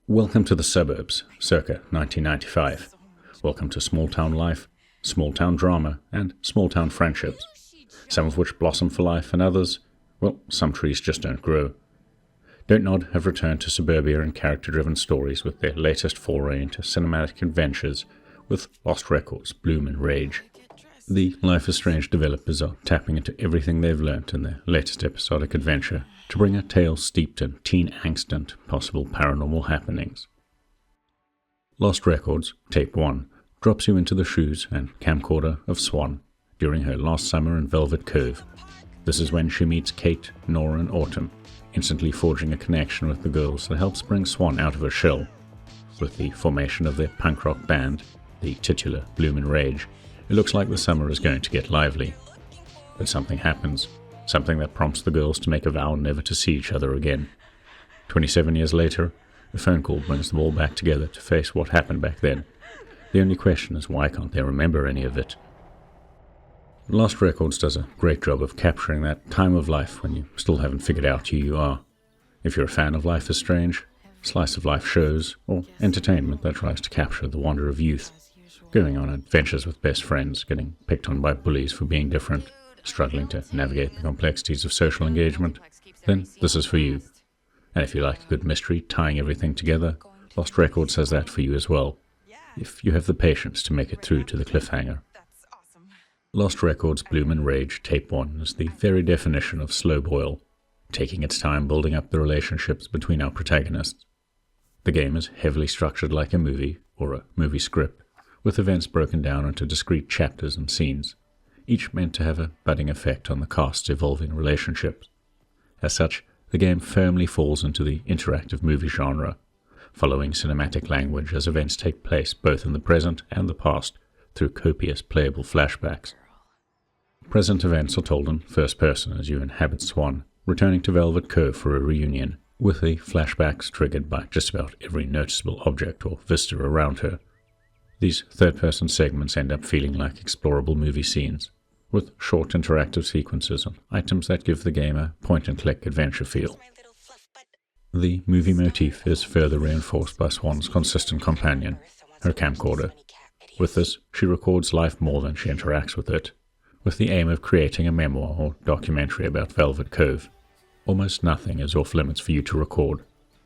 Welcome to the suburbs, circa 1995. Welcome to small-town life, small-town drama, and small-town friendships. Some of which blossom for life, and others, well, some trees just don't grow. Don't Nod have returned to suburbia and character-driven stories with their latest foray into cinematic adventures with Lost Records, Bloom and Rage. The Life is Strange developers are tapping into everything they've learnt in their latest episodic adventure to bring a tale steeped in teen angst and possible paranormal happenings. Lost Records, Tape 1, drops you into the shoes and camcorder of Swan during her last summer in Velvet Cove. This is when she meets Kate, Nora and Autumn, instantly forging a connection with the girls that helps bring Swan out of her shell. With the formation of their punk rock band, the titular Bloom and Rage, it looks like the summer is going to get lively. But something happens, something that prompts the girls to make a vow never to see each other again. 27 years later, a phone call brings them all back together to face what happened back then. The only question is, why can't they remember any of it? Lost Records does a great job of capturing that time of life when you still haven't figured out who you are. If you're a fan of Life is Strange, slice of life shows, or entertainment that tries to capture the wonder of youth, going on adventures with best friends, getting picked on by bullies for being different, struggling to navigate the complexities of social engagement, then this is for you. And if you like a good mystery tying everything together, Lost Records has that for you as well, if you have the patience to make it through to the cliffhanger. Lost Records Bloom and Rage Tape 1 is the very definition of slow boil, taking its time building up the relationships between our protagonists. The game is heavily structured like a movie, or a movie script, with events broken down into discrete chapters and scenes, each meant to have a budding effect on the cast's evolving relationships. As such, the game firmly falls into the interactive movie genre, following cinematic language as events take place both in the present and the past through copious playable flashbacks. Present events are told in first person as you inhabit Swan, returning to Velvet Cove for a reunion, with the flashbacks triggered by just about every noticeable object or vista around her. These third-person segments end up feeling like explorable movie scenes, with short interactive sequences and items that give the game a point-and-click adventure feel. The movie motif is further reinforced by Swan's consistent companion, her camcorder. With this, she records life more than she interacts with it, with the aim of creating a memoir or documentary about Velvet Cove. Almost nothing is off-limits for you to record,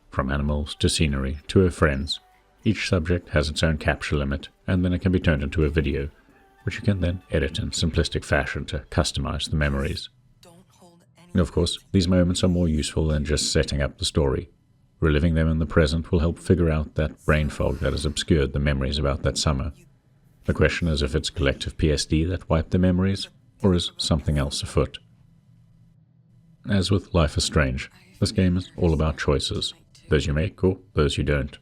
from animals to scenery to her friends. Each subject has its own capture limit, and then it can be turned into a video, which you can then edit in simplistic fashion to customize the memories. And of course, these moments are more useful than just setting up the story. Reliving them in the present will help figure out that brain fog that has obscured the memories about that summer. The question is if it's collective PSD that wiped the memories, or is something else afoot. As with Life is Strange, this game is all about choices, those you make or those you don't.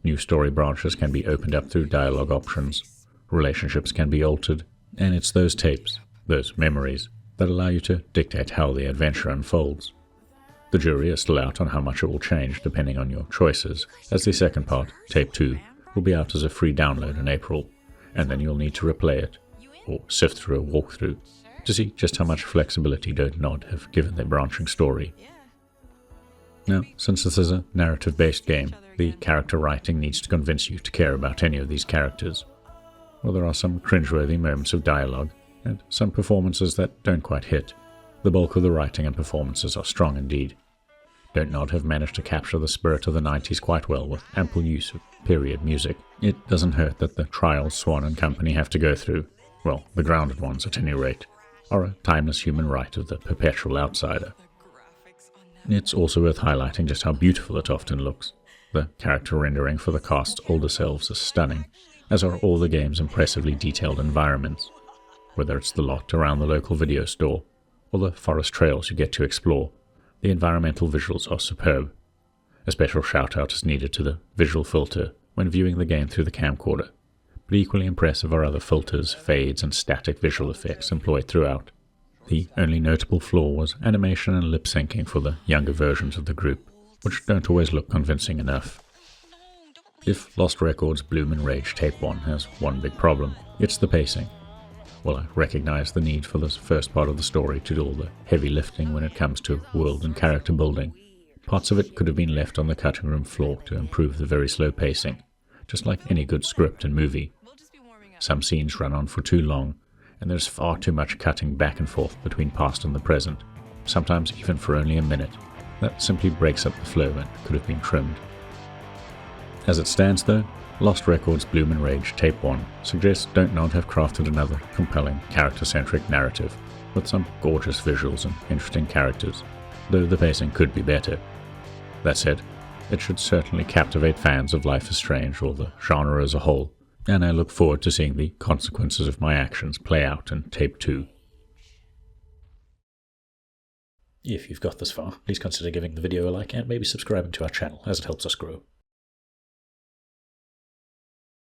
New story branches can be opened up through dialogue options, relationships can be altered, and it's those tapes, those memories, that allow you to dictate how the adventure unfolds. The jury is still out on how much it will change depending on your choices, as the second part, Tape 2, will be out as a free download in April, and then you'll need to replay it, or sift through a walkthrough, to see just how much flexibility Don't Nod have given their branching story. Now, since this is a narrative-based game, the character writing needs to convince you to care about any of these characters. While there are some cringeworthy moments of dialogue, and some performances that don't quite hit, the bulk of the writing and performances are strong indeed. Don't Nod have managed to capture the spirit of the 90s quite well with ample use of period music. It doesn't hurt that the trials Swan and company have to go through, well, the grounded ones at any rate, are a timeless human right of the perpetual outsider. It's also worth highlighting just how beautiful it often looks. The character rendering for the cast's older selves is stunning, as are all the game's impressively detailed environments. Whether it's the lot around the local video store, or the forest trails you get to explore, the environmental visuals are superb. A special shout-out is needed to the visual filter when viewing the game through the camcorder, but equally impressive are other filters, fades, and static visual effects employed throughout. The only notable flaw was animation and lip-syncing for the younger versions of the group, which don't always look convincing enough. If Lost Records Bloom and Rage Tape 1 has one big problem, it's the pacing. While I recognize the need for this first part of the story to do all the heavy lifting when it comes to world and character building, Parts of it could have been left on the cutting room floor to improve the very slow pacing, just like any good script and movie. Some scenes run on for too long, and there's far too much cutting back and forth between past and the present, sometimes even for only a minute. That simply breaks up the flow and could have been trimmed. As it stands though, Lost Records Bloom and Rage Tape 1 suggests Don't Nod have crafted another compelling, character-centric narrative, with some gorgeous visuals and interesting characters, though the pacing could be better. That said, it should certainly captivate fans of Life is Strange or the genre as a whole, and I look forward to seeing the consequences of my actions play out in Tape 2. If you've got this far, please consider giving the video a like and maybe subscribing to our channel, as it helps us grow.